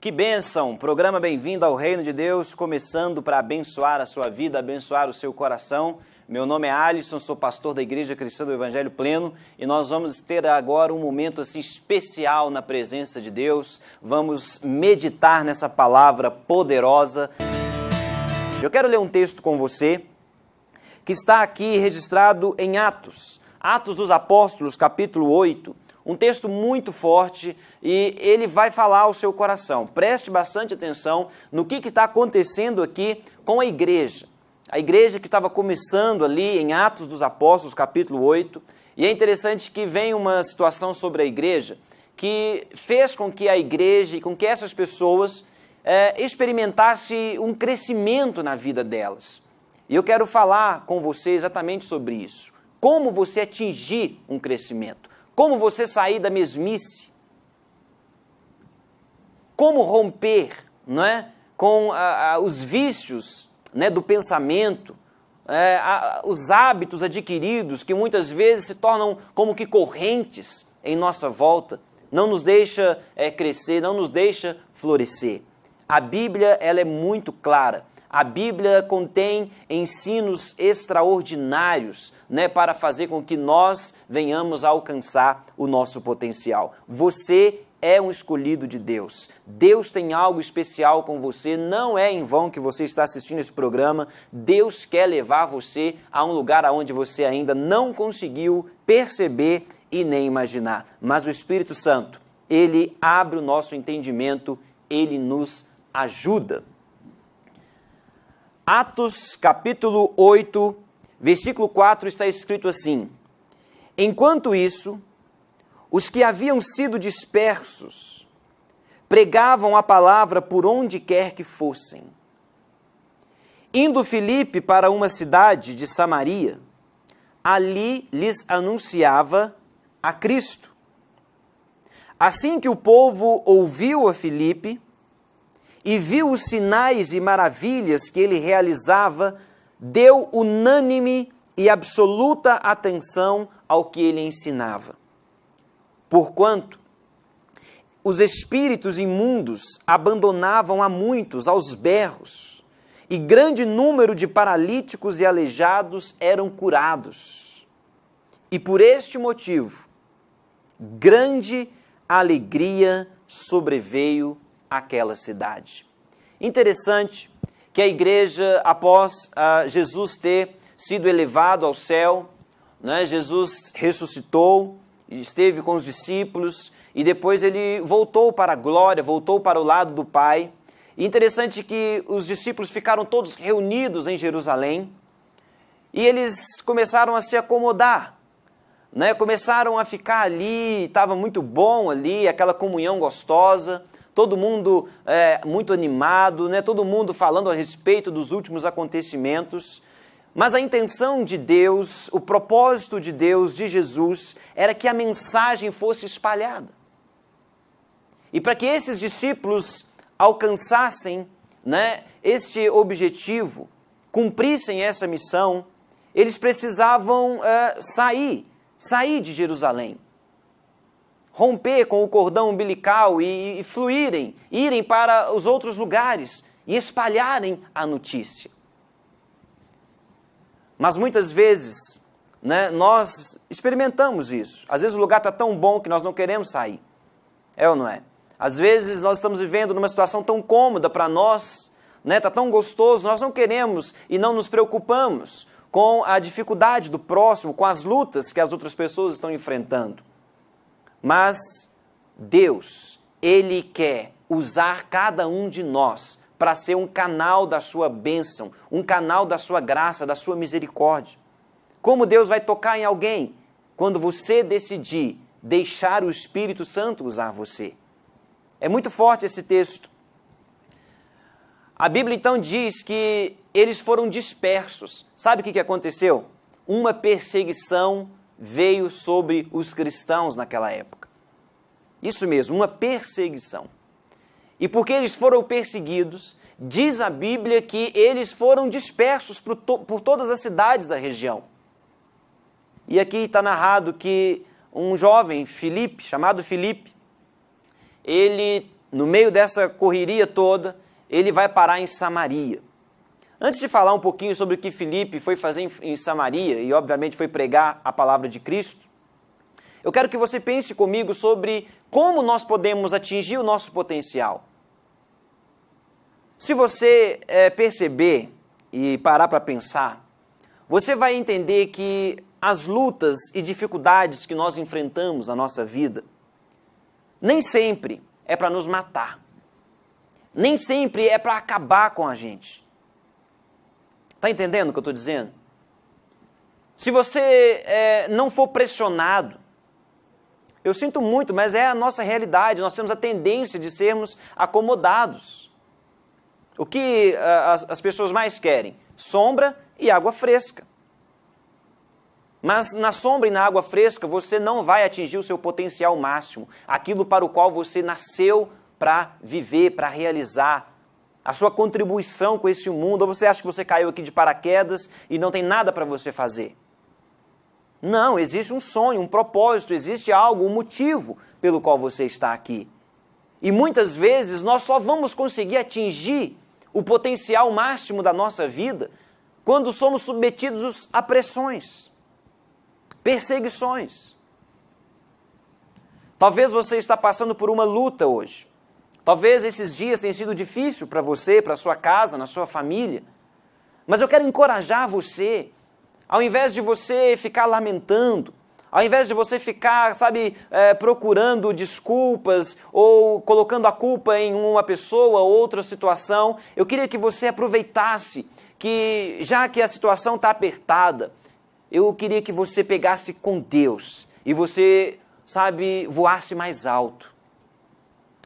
Que bênção! Programa Bem-vindo ao Reino de Deus, começando para abençoar a sua vida, abençoar o seu coração. Meu nome é Alisson, sou pastor da Igreja Cristã do Evangelho Pleno e nós vamos ter agora um momento assim especial na presença de Deus. Vamos meditar nessa palavra poderosa. Eu quero ler um texto com você que está aqui registrado em Atos dos Apóstolos, capítulo 8. Um texto muito forte e ele vai falar ao seu coração. Preste bastante atenção no que está acontecendo aqui com a igreja. A igreja que estava começando ali em Atos dos Apóstolos, capítulo 8. E é interessante que vem uma situação sobre a igreja que fez com que a igreja e com que essas pessoas experimentassem um crescimento na vida delas. E eu quero falar com você exatamente sobre isso. Como você atingir um crescimento. Como você sair da mesmice, como romper, não é, com os vícios, né, do pensamento, os hábitos adquiridos que muitas vezes se tornam como que correntes em nossa volta, não nos deixa crescer, não nos deixa florescer. A Bíblia ela é muito clara. A Bíblia contém ensinos extraordinários, né, para fazer com que nós venhamos a alcançar o nosso potencial. Você é um escolhido de Deus. Deus tem algo especial com você. Não é em vão que você está assistindo esse programa. Deus quer levar você a um lugar onde você ainda não conseguiu perceber e nem imaginar. Mas o Espírito Santo, ele abre o nosso entendimento, ele nos ajuda. Atos, capítulo 8, versículo 4, está escrito assim: Enquanto isso, os que haviam sido dispersos pregavam a palavra por onde quer que fossem. Indo Filipe para uma cidade de Samaria, ali lhes anunciava a Cristo. Assim que o povo ouviu a Filipe, e viu os sinais e maravilhas que ele realizava, deu unânime e absoluta atenção ao que ele ensinava. Porquanto os espíritos imundos abandonavam a muitos aos berros, e grande número de paralíticos e aleijados eram curados. E por este motivo, grande alegria sobreveio àquela cidade. Interessante que a igreja, após Jesus ter sido elevado ao céu, né, Jesus ressuscitou, esteve com os discípulos e depois ele voltou para a glória, voltou para o lado do Pai. E interessante que os discípulos ficaram todos reunidos em Jerusalém e eles começaram a se acomodar, né, começaram a ficar ali, estava muito bom ali, aquela comunhão gostosa, todo mundo muito animado, né? Todo mundo falando a respeito dos últimos acontecimentos. Mas a intenção de Deus, o propósito de Deus, de Jesus, era que a mensagem fosse espalhada. E para que esses discípulos alcançassem, né, este objetivo, cumprissem essa missão, eles precisavam sair de Jerusalém. Romper com o cordão umbilical e fluírem, irem para os outros lugares e espalharem a notícia. Mas muitas vezes, né, nós experimentamos isso. Às vezes o lugar está tão bom que nós não queremos sair. É ou não é? Às vezes nós estamos vivendo numa situação tão cômoda para nós, né, está tão gostoso, nós não queremos e não nos preocupamos com a dificuldade do próximo, com as lutas que as outras pessoas estão enfrentando. Mas Deus, Ele quer usar cada um de nós para ser um canal da sua bênção, um canal da sua graça, da sua misericórdia. Como Deus vai tocar em alguém? Quando você decidir deixar o Espírito Santo usar você. É muito forte esse texto. A Bíblia então diz que eles foram dispersos. Sabe o que aconteceu? Uma perseguição veio sobre os cristãos naquela época. Isso mesmo, uma perseguição. E porque eles foram perseguidos, diz a Bíblia que eles foram dispersos por todas as cidades da região. E aqui está narrado que um jovem, chamado Filipe, ele no meio dessa correria toda, ele vai parar em Samaria. Antes de falar um pouquinho sobre o que Filipe foi fazer em Samaria, e obviamente foi pregar a palavra de Cristo, eu quero que você pense comigo sobre como nós podemos atingir o nosso potencial. Se você perceber e parar para pensar, você vai entender que as lutas e dificuldades que nós enfrentamos na nossa vida, nem sempre é para nos matar. Nem sempre é para acabar com a gente. Está entendendo o que eu estou dizendo? Se você não for pressionado, eu sinto muito, mas é a nossa realidade, nós temos a tendência de sermos acomodados. O que as pessoas mais querem? Sombra e água fresca. Mas na sombra e na água fresca você não vai atingir o seu potencial máximo, aquilo para o qual você nasceu para viver, para realizar, a sua contribuição com esse mundo. Ou você acha que você caiu aqui de paraquedas e não tem nada para você fazer? Não, existe um sonho, um propósito, existe algo, um motivo pelo qual você está aqui. E muitas vezes nós só vamos conseguir atingir o potencial máximo da nossa vida quando somos submetidos a pressões, perseguições. Talvez você está passando por uma luta hoje. Talvez esses dias tenham sido difíceis para você, para a sua casa, na sua família. Mas eu quero encorajar você, ao invés de você ficar lamentando, ao invés de você ficar, procurando desculpas ou colocando a culpa em uma pessoa ou outra situação, eu queria que você aproveitasse que, já que a situação está apertada, eu queria que você pegasse com Deus e você, voasse mais alto.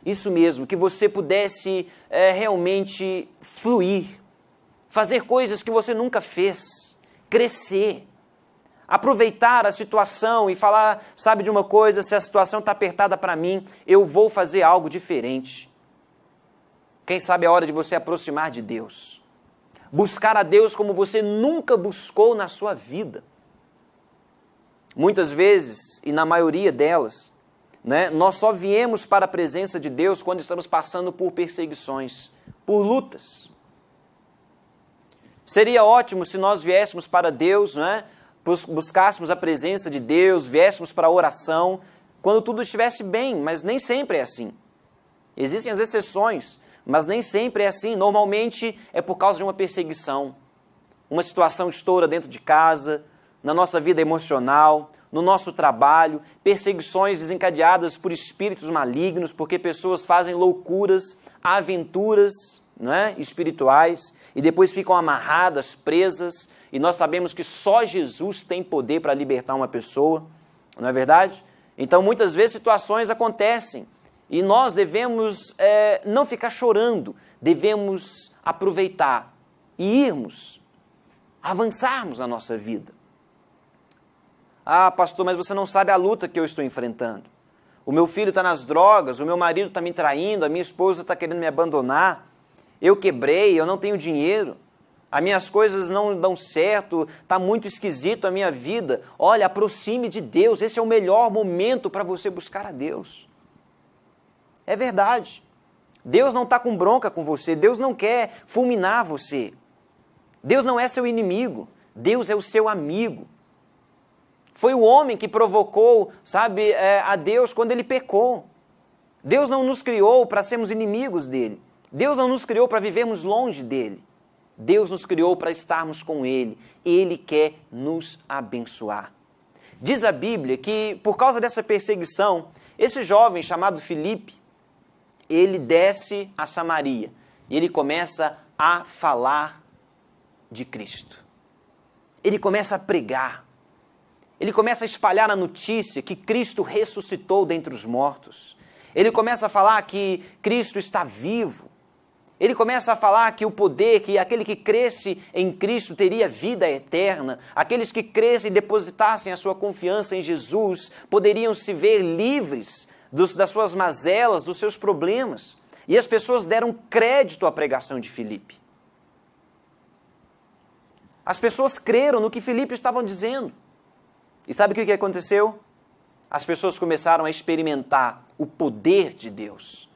Isso mesmo, que você pudesse realmente fluir, fazer coisas que você nunca fez, crescer, aproveitar a situação e falar, de uma coisa, se a situação está apertada para mim, eu vou fazer algo diferente. Quem sabe é hora de você aproximar de Deus, buscar a Deus como você nunca buscou na sua vida. Muitas vezes, e na maioria delas, nós só viemos para a presença de Deus quando estamos passando por perseguições, por lutas. Seria ótimo se nós viéssemos para Deus, buscássemos a presença de Deus, viéssemos para a oração, quando tudo estivesse bem, mas nem sempre é assim. Existem as exceções, mas nem sempre é assim. Normalmente é por causa de uma perseguição, uma situação estoura dentro de casa, na nossa vida emocional, no nosso trabalho, perseguições desencadeadas por espíritos malignos, porque pessoas fazem loucuras, aventuras espirituais, e depois ficam amarradas, presas, e nós sabemos que só Jesus tem poder para libertar uma pessoa, não é verdade? Então, muitas vezes situações acontecem, e nós devemos não ficar chorando, devemos aproveitar e avançarmos na nossa vida. Ah, pastor, mas você não sabe a luta que eu estou enfrentando. O meu filho está nas drogas, o meu marido está me traindo, a minha esposa está querendo me abandonar, eu quebrei, eu não tenho dinheiro, as minhas coisas não dão certo, está muito esquisito a minha vida. Olha, aproxime de Deus, esse é o melhor momento para você buscar a Deus. É verdade. Deus não está com bronca com você, Deus não quer fulminar você. Deus não é seu inimigo, Deus é o seu amigo. Foi o homem que provocou, a Deus quando ele pecou. Deus não nos criou para sermos inimigos dele. Deus não nos criou para vivermos longe dele. Deus nos criou para estarmos com ele. Ele quer nos abençoar. Diz a Bíblia que, por causa dessa perseguição, esse jovem chamado Filipe, ele desce a Samaria e ele começa a falar de Cristo. Ele começa a pregar. Ele começa a espalhar a notícia que Cristo ressuscitou dentre os mortos. Ele começa a falar que Cristo está vivo. Ele começa a falar que o poder, que aquele que cresce em Cristo teria vida eterna. Aqueles que crescem e depositassem a sua confiança em Jesus poderiam se ver livres das suas mazelas, dos seus problemas. E as pessoas deram crédito à pregação de Filipe. As pessoas creram no que Filipe estava dizendo. E sabe o que aconteceu? As pessoas começaram a experimentar o poder de Deus.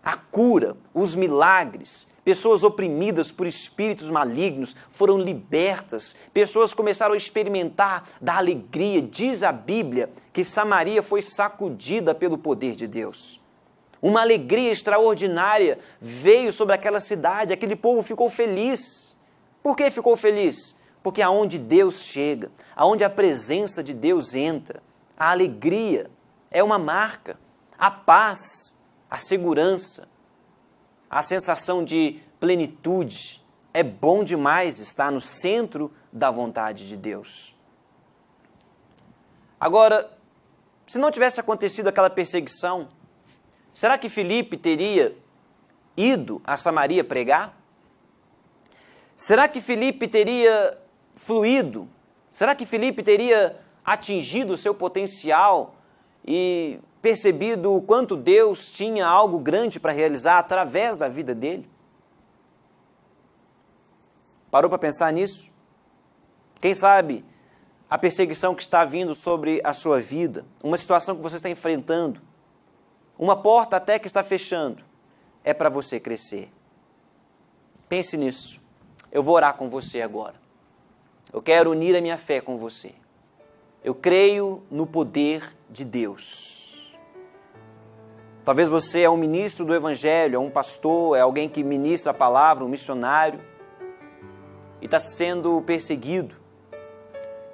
a cura, os milagres. Pessoas oprimidas por espíritos malignos foram libertas. Pessoas começaram a experimentar da alegria. Diz a Bíblia que Samaria foi sacudida pelo poder de Deus. Uma alegria extraordinária veio sobre aquela cidade. Aquele povo ficou feliz. Por que ficou feliz? Porque aonde Deus chega, aonde a presença de Deus entra, a alegria é uma marca. A paz, a segurança, a sensação de plenitude. É bom demais estar no centro da vontade de Deus. Agora, se não tivesse acontecido aquela perseguição, será que Filipe teria ido a Samaria pregar? Será que Filipe teria fluído? Será que Filipe teria atingido o seu potencial e percebido o quanto Deus tinha algo grande para realizar através da vida dele? Parou para pensar nisso? Quem sabe a perseguição que está vindo sobre a sua vida, uma situação que você está enfrentando, uma porta até que está fechando, é para você crescer. Pense nisso. Eu vou orar com você agora. Eu quero unir a minha fé com você. Eu creio no poder de Deus. Talvez você é um ministro do Evangelho, é um pastor, é alguém que ministra a palavra, um missionário, e está sendo perseguido.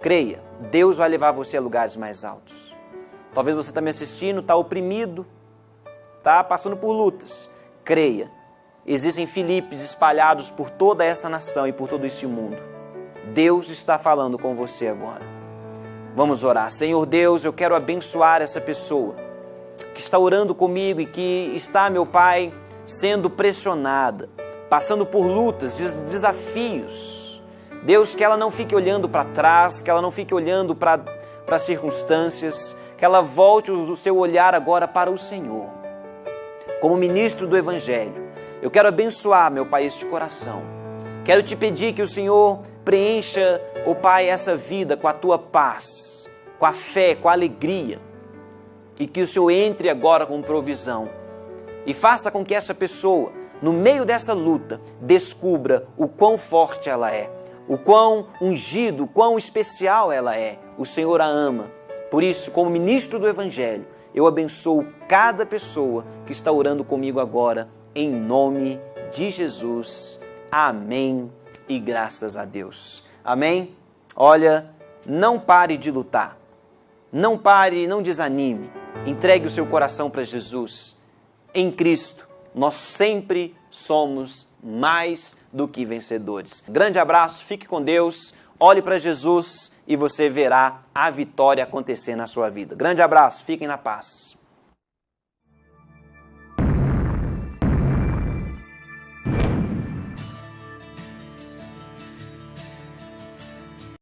Creia, Deus vai levar você a lugares mais altos. Talvez você está me assistindo, está oprimido, está passando por lutas. Creia, existem Filipes espalhados por toda esta nação e por todo este mundo. Deus está falando com você agora. Vamos orar. Senhor Deus, eu quero abençoar essa pessoa que está orando comigo e que está, meu Pai, sendo pressionada, passando por lutas, desafios. Deus, que ela não fique olhando para trás, que ela não fique olhando para as circunstâncias, que ela volte o seu olhar agora para o Senhor. Como ministro do Evangelho, eu quero abençoar, meu Pai, este coração. Quero te pedir que o Senhor preencha, ó Pai, essa vida com a tua paz, com a fé, com a alegria. E que o Senhor entre agora com provisão e faça com que essa pessoa, no meio dessa luta, descubra o quão forte ela é, o quão ungido, o quão especial ela é. O Senhor a ama. Por isso, como ministro do Evangelho, eu abençoo cada pessoa que está orando comigo agora, em nome de Jesus. Amém e graças a Deus. Amém? Olha, não pare de lutar. Não pare, não desanime. Entregue o seu coração para Jesus. Em Cristo, nós sempre somos mais do que vencedores. Grande abraço, fique com Deus, olhe para Jesus e você verá a vitória acontecer na sua vida. Grande abraço, fiquem na paz.